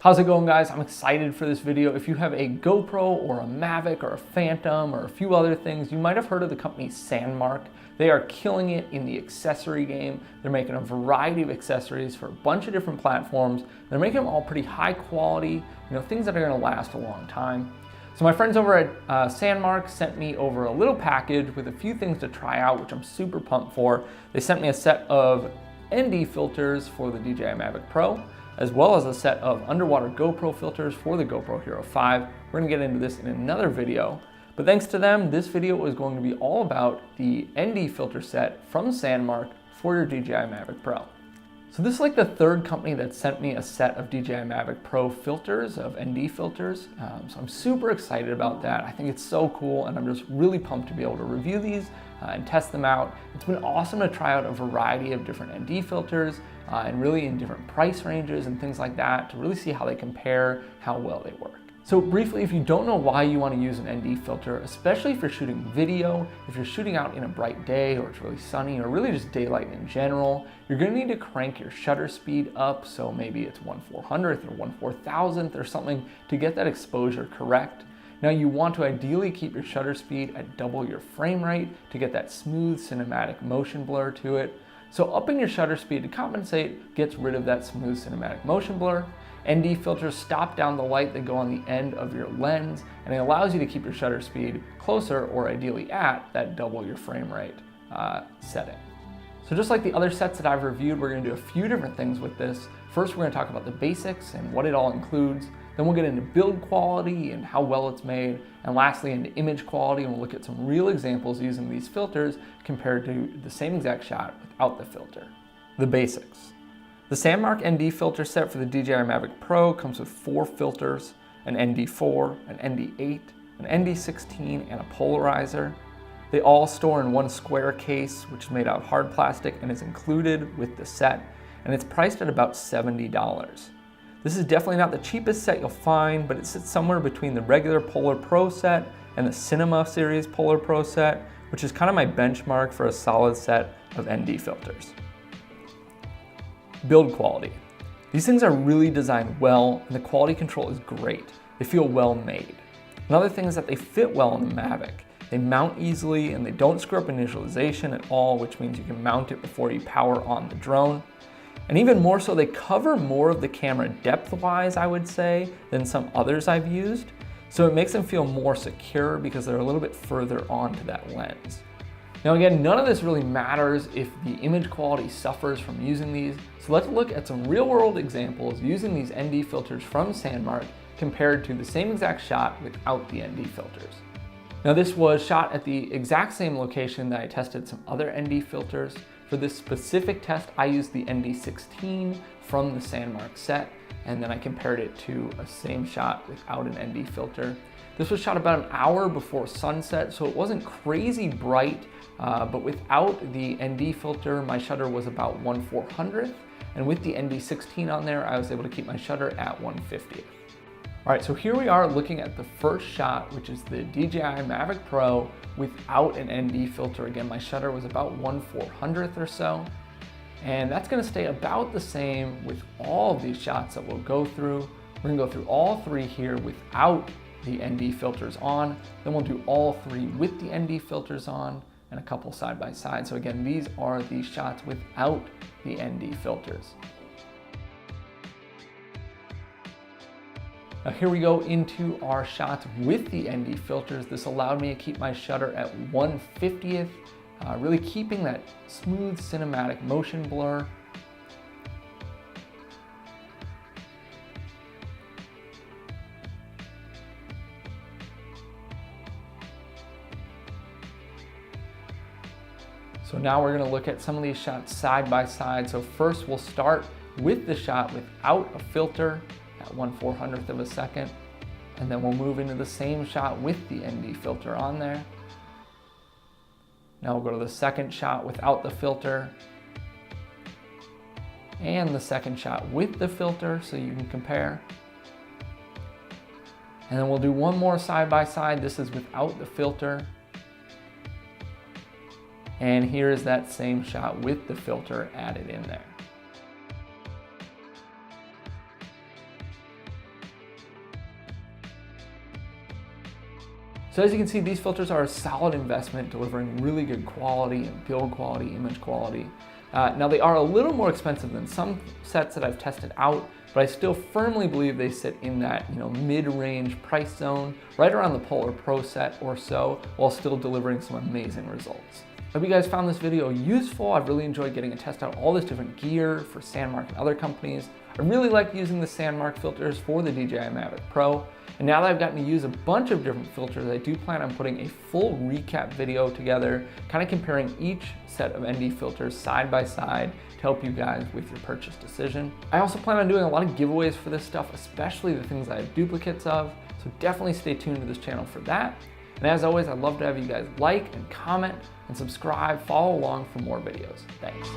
How's it going, guys? I'm excited for this video. If you have a GoPro or a Mavic or a Phantom or a few other things, you might have heard of the company Sandmarc. They are killing it in the accessory game. They're making a variety of accessories for a bunch of different platforms. They're making them all pretty high quality, things that are gonna last a long time. So my friends over at Sandmarc sent me over a little package with a few things to try out, which I'm super pumped for. They sent me a set of ND filters for the DJI Mavic Pro, as well as a set of underwater GoPro filters for the GoPro Hero 5. We're gonna get into this in another video, but thanks to them, this video is going to be all about the ND filter set from Sandmarc for your DJI Mavic Pro. So this is like the third company that sent me a set of DJI Mavic Pro filters, of ND filters. So I'm super excited about that. I think it's so cool, and I'm just really pumped to be able to review these and test them out. It's been awesome to try out a variety of different ND filters and really in different price ranges and things like that to really see how they compare, how well they work. So briefly, if you don't know why you want to use an ND filter, especially if you're shooting video, if you're shooting out in a bright day or it's really sunny or really just daylight in general, you're going to need to crank your shutter speed up. So maybe it's 1/400th or 1/4000th or something to get that exposure correct. Now you want to ideally keep your shutter speed at double your frame rate to get that smooth cinematic motion blur to it. So upping your shutter speed to compensate gets rid of that smooth cinematic motion blur. ND filters stop down the light that go on the end of your lens, and it allows you to keep your shutter speed closer, or ideally at, that double your frame rate setting. So just like the other sets that I've reviewed, we're gonna do a few different things with this. First, we're gonna talk about the basics and what it all includes. Then we'll get into build quality and how well it's made. And lastly, into image quality, and we'll look at some real examples using these filters compared to the same exact shot without the filter. The basics. The Sandmarc ND filter set for the DJI Mavic Pro comes with 4 filters, an ND4, an ND8, an ND16, and a polarizer. They all store in one square case, which is made out of hard plastic and is included with the set, and it's priced at about $70. This is definitely not the cheapest set you'll find, but it sits somewhere between the regular Polar Pro set and the Cinema Series Polar Pro set, which is kind of my benchmark for a solid set of ND filters. Build quality. These things are really designed well, and the quality control is great. They feel well made. Another thing is that they fit well on the Mavic. They mount easily, and they don't screw up initialization at all, which means you can mount it before you power on the drone. And even more so, they cover more of the camera depth-wise, I would say, than some others I've used. So it makes them feel more secure because they're a little bit further onto that lens. Now again, none of this really matters if the image quality suffers from using these. So let's look at some real-world examples using these ND filters from Sandmarc compared to the same exact shot without the ND filters. Now this was shot at the exact same location that I tested some other ND filters. For this specific test, I used the ND16 from the Sandmarc set, and then I compared it to a same shot without an ND filter. This was shot about an hour before sunset, so it wasn't crazy bright, but without the ND filter, my shutter was about 1/400th, and with the ND16 on there, I was able to keep my shutter at 1/50th. All right, so here we are looking at the first shot, which is the DJI Mavic Pro without an ND filter. Again, my shutter was about 1/400th or so. And that's gonna stay about the same with all of these shots that we'll go through. We're gonna go through all 3 here without the ND filters on. Then we'll do all 3 with the ND filters on, and a couple side by side. So again, these are the shots without the ND filters. Now here we go into our shots with the ND filters. This allowed me to keep my shutter at 1/50th, really keeping that smooth cinematic motion blur. So now we're gonna look at some of these shots side by side. So first we'll start with the shot without a filter at 1/400th of a second. And then we'll move into the same shot with the ND filter on there. Now we'll go to the second shot without the filter. And the second shot with the filter so you can compare. And then we'll do one more side by side. This is without the filter. And here is that same shot with the filter added in there. So as you can see, these filters are a solid investment, delivering really good quality and build quality, image quality. Now they are a little more expensive than some sets that I've tested out, but I still firmly believe they sit in that mid-range price zone, right around the Polar Pro set or so, while still delivering some amazing results. I hope you guys found this video useful. I've really enjoyed getting to test out all this different gear for Sandmarc and other companies. I really like using the Sandmarc filters for the DJI Mavic Pro. And now that I've gotten to use a bunch of different filters, I do plan on putting a full recap video together, kind of comparing each set of ND filters side by side to help you guys with your purchase decision. I also plan on doing a lot of giveaways for this stuff, especially the things I have duplicates of. So definitely stay tuned to this channel for that. And as always, I'd love to have you guys like and comment and subscribe, follow along for more videos. Thanks.